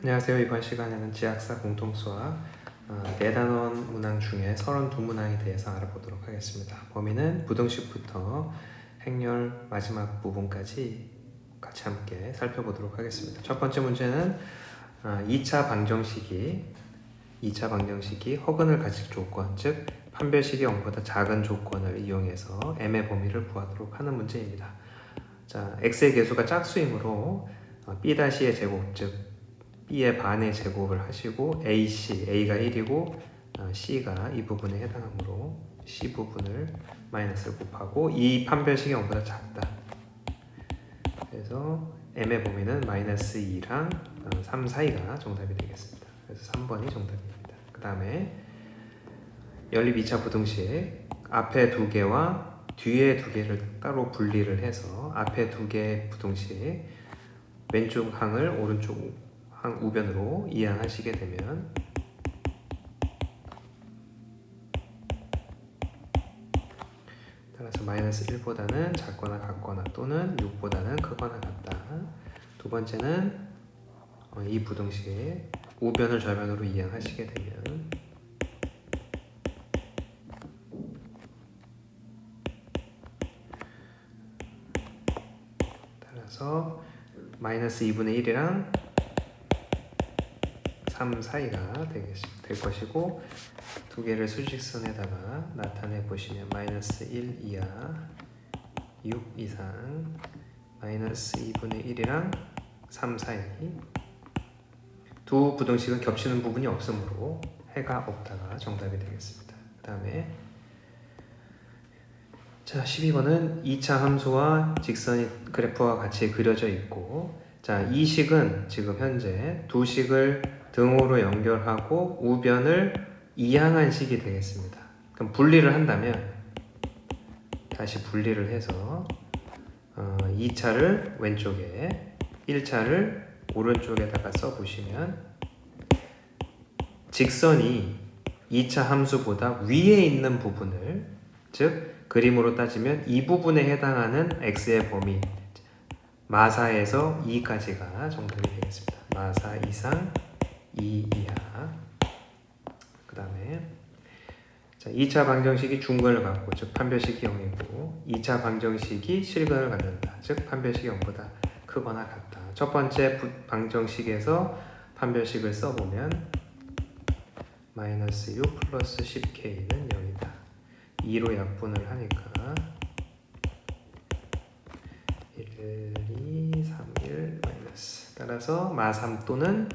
안녕하세요. 이번 시간에는 지학사 공통수학 4단원 문항 중에 32문항에 대해서 알아보도록 하겠습니다. 범위는 부등식부터 행렬 마지막 부분까지 같이 함께 살펴보도록 하겠습니다. 첫 번째 문제는 2차 방정식이 허근을 가질 조건, 즉 판별식이 0보다 작은 조건을 이용해서 m의 범위를 구하도록 하는 문제입니다. 자, x의 개수가 짝수이므로 b'의 제곱, 즉 b의 반의 제곱을 하시고 a가 1이고 c가 이 부분에 해당하므로 c 부분을 마이너스를 곱하고 이 판별식이 0보다 작다. 그래서 m의 범위는 마이너스 2랑 3 사이가 정답이 되겠습니다. 그래서 3번이 정답입니다. 그 다음에 연립 2차 부등식 앞에 두 개와 뒤에 두 개를 따로 분리를 해서 앞에 두 개의 부등식 왼쪽 항을 오른쪽 항 우변으로 이항하시게 되면 따라서 마이너스 1보다는 작거나 같거나 또는 6보다는 크거나 같다. 두 번째는 이 부등식 우변을 좌변으로 이항하시게 되면 따라서 마이너스 2분의 1이랑 3 사이가 될 것이고 두 개를 수직선에다가 나타내 보시면 마이너스 1 이하 6 이상 마이너스 2분의 1이랑 3 사이 두 부등식은 겹치는 부분이 없으므로 해가 없다가 정답이 되겠습니다. 그 다음에 자 12번은 2차 함수와 직선이 그래프와 같이 그려져 있고 자 이 식은 지금 현재 두 식을 등호로 연결하고 우변을 이항한 식이 되겠습니다. 그럼 분리를 한다면 다시 분리를 해서 2차를 왼쪽에 1차를 오른쪽에다가 써보시면 직선이 2차 함수보다 위에 있는 부분을 즉 그림으로 따지면 이 부분에 해당하는 x의 범위 마사에서 2까지가 정답이 되겠습니다. 마사 이상 2 이하. 그 다음에 2차 방정식이 중근을 갖고 즉 판별식이 0이고 2차 방정식이 실근을 갖는다. 즉 판별식이 0보다 크거나 같다. 첫 번째 방정식에서 판별식을 써보면 마이너스 6 플러스 10k는 0이다. 2로 약분을 하니까 1, 2, 3, 1 마이너스 따라서 마3 또는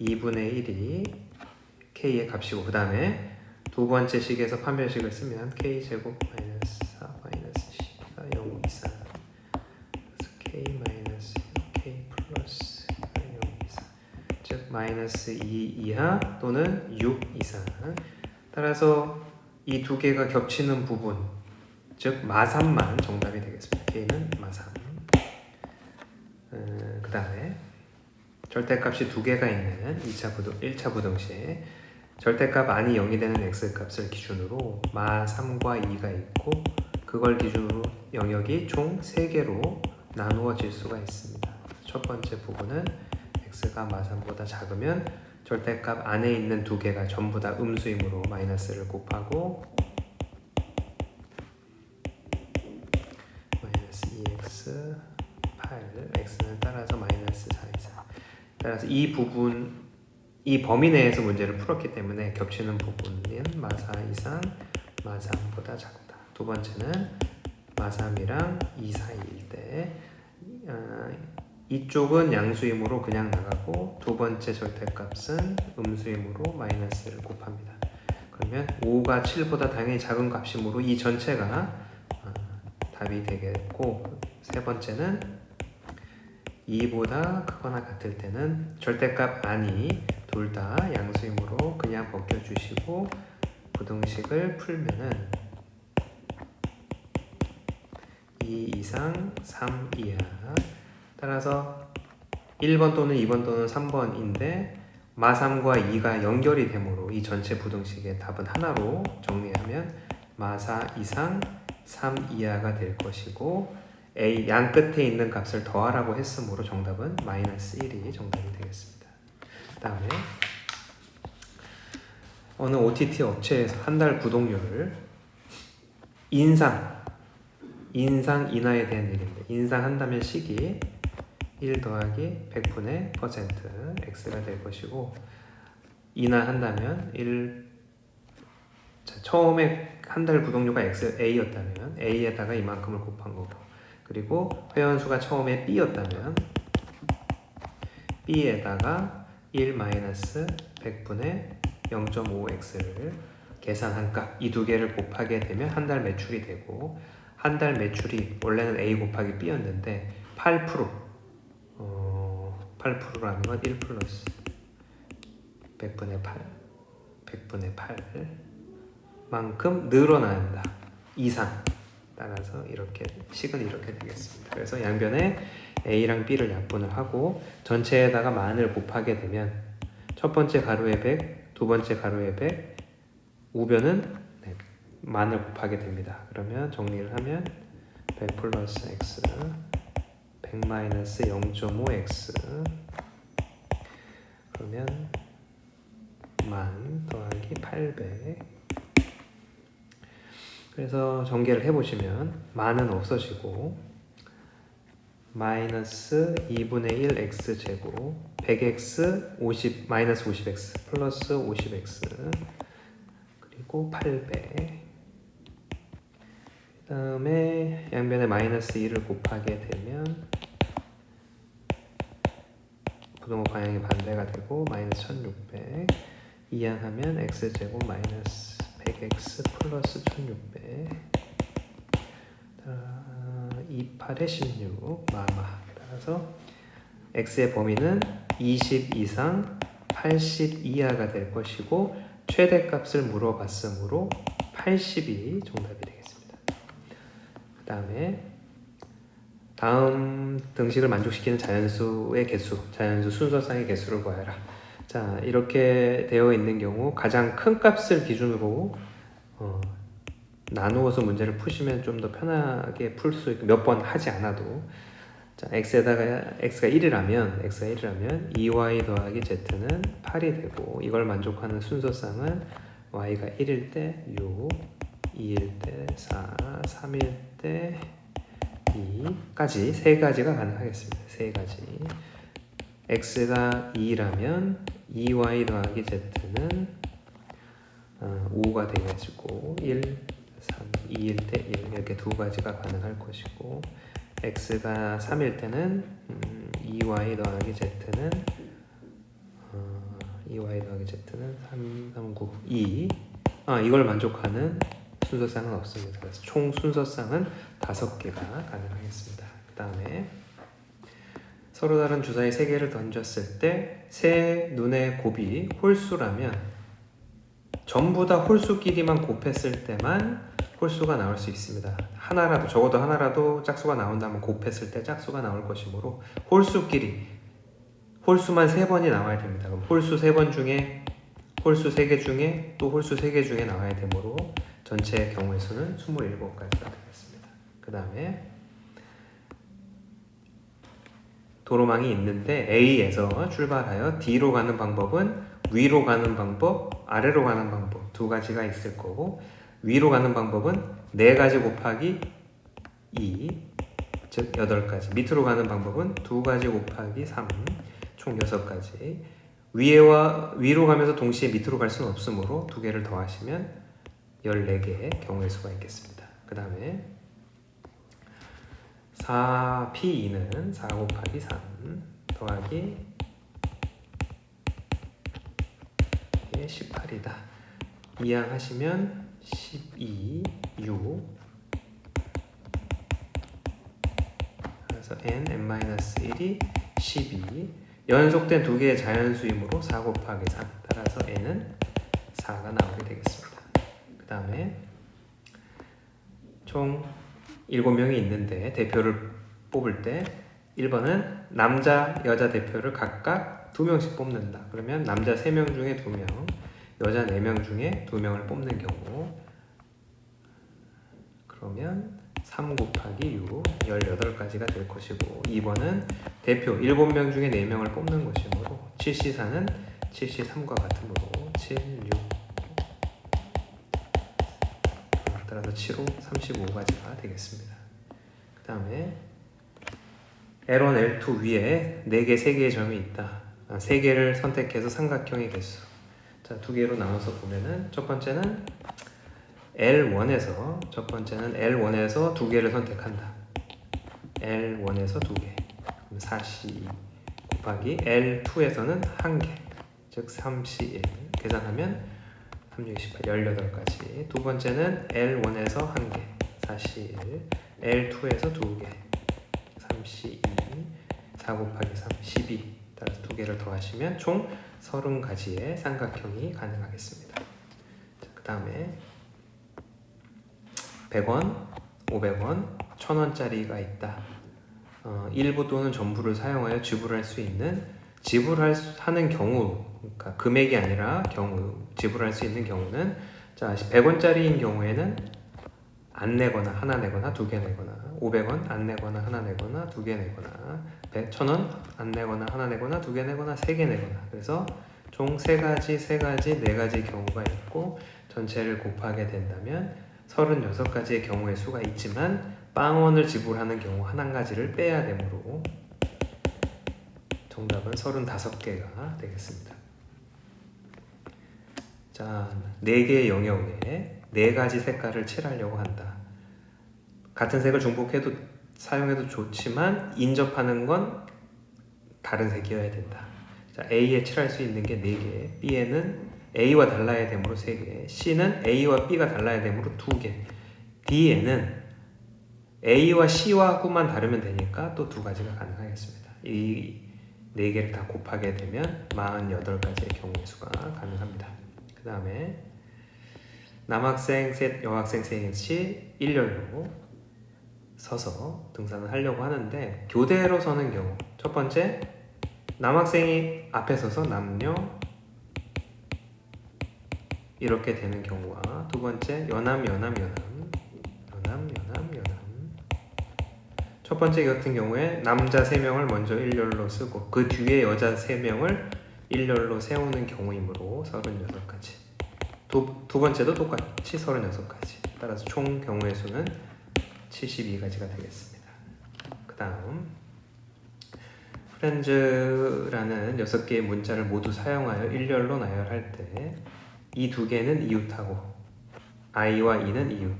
2분의 1이 k의 값이고 그 다음에 두 번째 식에서 판별식을 쓰면 k제곱 마이너스 4 마이너스 10가 0 이상 그래서 k 마이너스 k 플러스 0 이상 즉 마이너스 2 이하 또는 6 이상 따라서 이 두 개가 겹치는 부분 즉 마3만 정답이 되겠습니다. k는 마3 그 다음에 절대값이 두 개가 있는 1차 부등식 절대값 안이 0이 되는 x값을 기준으로 마3과 2가 있고 그걸 기준으로 영역이 총 3개로 나누어질 수가 있습니다. 첫 번째 부분은 x가 마3보다 작으면 절대값 안에 있는 두 개가 전부 다 음수이므로 마이너스를 곱하고 마이너스 2x 8 x는 따라서 마이너스 4 이상 따라서 이 범위 내에서 문제를 풀었기 때문에 겹치는 부분은 마4 이상 마3보다 작다. 두 번째는 마3이랑 2 사이일 때 이쪽은 양수이므로 그냥 나가고 두 번째 절대값은 음수이므로 마이너스를 곱합니다. 그러면 5가 7보다 당연히 작은 값이므로 이 전체가 답이 되겠고 세 번째는 2보다 크거나 같을 때는 절대값 안이 둘 다 양수이므로 그냥 벗겨주시고 부등식을 풀면은 2 이상 3 이하 따라서 1번 또는 2번 또는 3번인데 마3과 2가 연결이 되므로 이 전체 부등식의 답은 하나로 정리하면 마4 이상 3 이하가 될 것이고 A 양 끝에 있는 값을 더하라고 했으므로 정답은 마이너스 1이 정답이 되겠습니다. 그 다음에 어느 OTT 업체에서 한 달 구독료를 인상 인하에 대한 얘기입니다. 인상한다면 시기 1 더하기 100분의 퍼센트 x가 될 것이고, 인하한다면 1, 처음에 한 달 구독료가 A였다면 A에다가 이만큼을 곱한 거고, 그리고 회원수가 처음에 B였다면 B에다가 1 마이너스 100분의 0.5x를 계산한 값, 이 두 개를 곱하게 되면 한 달 매출이 되고, 한 달 매출이 원래는 A 곱하기 B였는데 8%라는 건 1 플러스 100분의 8 만큼 늘어난다 이상. 따라서 이렇게 식은 이렇게 되겠습니다. 그래서 양변에 A랑 B를 약분을 하고 전체에다가 만을 곱하게 되면 첫 번째 가로에 100, 두 번째 가로에 100, 우변은 만을 곱하게 됩니다. 그러면 정리를 하면 100 플러스 x 100 마이너스 0.5x 그러면 만 더하기 800. 그래서 전개를 해보시면 만은 없어지고 마이너스 2분의 1 x제곱 100x 50 마이너스 50x 플러스 50x 그리고 800. 그 다음에 양변에 마이너스 2를 곱하게 되면 부동호 방향이 반대가 되고 마이너스 1600. 이항하면 x제곱 마이너스 100x 플러스 1600 28에 16 마마. 따라서 x의 범위는 20 이상 80 이하가 될 것이고 최대값을 물어봤으므로 80이 정답이 되겠습니다. 그 다음에 다음 등식을 만족시키는 자연수의 개수, 자연수 순서상의 개수를 구하여라. 자, 이렇게 되어 있는 경우 가장 큰 값을 기준으로 나누어서 문제를 푸시면 좀 더 편하게 풀 수 있고 몇 번 하지 않아도. 자, x에다가 x가 1이라면 2y 더하기 z는 8이 되고, 이걸 만족하는 순서상은 y가 1일 때 6, 2일 때 4, 3일 때 2까지 세 가지가 가능하겠습니다. 세 가지. x가 2라면 2y 더하기 z는 5가 되어지고 1, 3, 2일 때 1 이렇게 두 가지가 가능할 것이고, x가 3일 때는 2y 더하기 z는 3, 3, 9, 2 이걸 만족하는 순서상은 없습니다. 그래서 총 순서상은 5개가 가능하겠습니다. 그 다음에 서로 다른 주사위 3개를 던졌을 때 세 눈의 곱이 홀수라면 전부 다 홀수끼리만 곱했을 때만 홀수가 나올 수 있습니다. 하나라도, 적어도 하나라도 짝수가 나온다면 곱했을 때 짝수가 나올 것이므로 홀수끼리 홀수만 3번이 나와야 됩니다. 그럼 홀수 3번 중에 홀수 3개 중에 또 홀수 3개 중에 나와야 되므로 전체 경우의 수는 27가지가 되겠습니다. 그 다음에 도로망이 있는데 A에서 출발하여 D로 가는 방법은 위로 가는 방법, 아래로 가는 방법 두 가지가 있을 거고, 위로 가는 방법은 4가지 곱하기 2, 즉 8가지. 밑으로 가는 방법은 2가지 곱하기 3, 총 6가지. 위로 가면서 동시에 밑으로 갈 수는 없으므로 2개를 더하시면 14개의 경우의 수가 있겠습니다. 그 다음에 4P2는 4 곱하기 3 더하기 18이다. 이항하시면 12, 6 그래서 n-1이 12 연속된 2개의 자연수이므로 4 곱하기 3 따라서 n은 4가 나오게 되겠습니다. 그 다음에 총 7명이 있는데 대표를 뽑을 때 1번은 남자, 여자 대표를 각각 2명씩 뽑는다. 그러면 남자 3명 중에 2명, 여자 4명 중에 2명을 뽑는 경우, 그러면 3 곱하기 6, 18가지가 될 것이고, 2번은 대표 7명 중에 4명을 뽑는 것이므로 7C4는 73과 같으므로 7, 6 따라서 7, 5, 35가지가 되겠습니다. 그 다음에 L1, L2 위에 4개, 3개의 점이 있다. 3개를 선택해서 삼각형의 개수. 자, 2개로 나눠서 보면은 첫 번째는 L1에서 2개를 선택한다. L1에서 2개. 그럼 4C 곱하기 L2에서는 1개. 즉 3C1. 계산하면 3, 6, 18, 18가지. 두 번째는 L1에서 1개. 4C1. L2에서 2개. 3C2. 4 곱하기 3, 12. 따라서 2개를 더하시면 총 30가지의 삼각형이 가능하겠습니다. 그 다음에 100원, 500원, 1000원짜리가 있다. 일부 또는 전부를 사용하여 지불할 수 있는 지불하는 경우, 그러니까 금액이 아니라 경우, 지불할 수 있는 경우는 자 100원짜리인 경우에는 안 내거나 하나 내거나 2개 내거나 500원 안 내거나 하나 내거나 2개 내거나 1000원 안 내거나 하나 내거나 2개 내거나 3개 내거나 그래서 총 3가지, 4가지 경우가 있고 전체를 곱하게 된다면 36가지의 경우의 수가 있지만 빵원을 지불하는 경우 한 가지를 빼야 되므로 정답은 35개가 되겠습니다. 자, 4개의 영역에 4가지 색깔을 칠하려고 한다. 같은 색을 중복해도 사용해도 좋지만 인접하는 건 다른 색이어야 된다. 자, A에 칠할 수 있는 게 4개, B에는 A와 달라야 되므로 3개, C는 A와 B가 달라야 되므로 2개, D에는 A와 C와만 다르면 되니까 또 2가지가 가능하겠습니다. 이 4개를 다 곱하게 되면 48가지의 경우의 수가 가능합니다. 그 다음에 남학생 셋, 여학생 셋이 일렬로 서서 등산을 하려고 하는데 교대로 서는 경우 첫 번째 남학생이 앞에 서서 남녀 이렇게 되는 경우와 두 번째 연함 첫 번째 같은 경우에 남자 3명을 먼저 일렬로 쓰고 그 뒤에 여자 3명을 일렬로 세우는 경우이므로 36가지 두 번째도 똑같이 36가지 따라서 총 경우의 수는 72가지가 되겠습니다. 그 다음 프렌즈라는 6개의 문자를 모두 사용하여 일렬로 나열할 때 이 2개는 이웃하고 I와 E는 이웃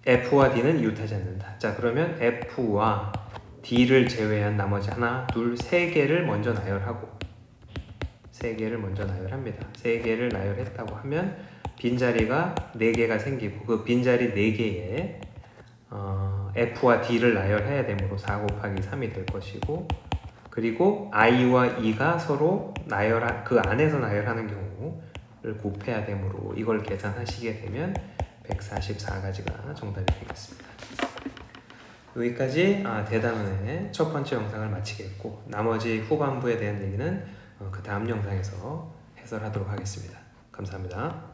F와 D는 이웃하지 않는다. 자, 그러면 F와 D를 제외한 나머지 하나, 둘, 3개를 먼저 나열하고 3개를 먼저 나열합니다. 3개를 나열했다고 하면 빈자리가 4개가 생기고 그 빈자리 4개에 F와 D를 나열해야 되므로 4 곱하기 3이 될 것이고 그리고 I와 E가 서로 그 안에서 나열하는 경우를 곱해야 되므로 이걸 계산하시게 되면 144가지가 정답이 되겠습니다. 여기까지 대단원의 첫 번째 영상을 마치겠고 나머지 후반부에 대한 얘기는 그 다음 영상에서 해설하도록 하겠습니다. 감사합니다.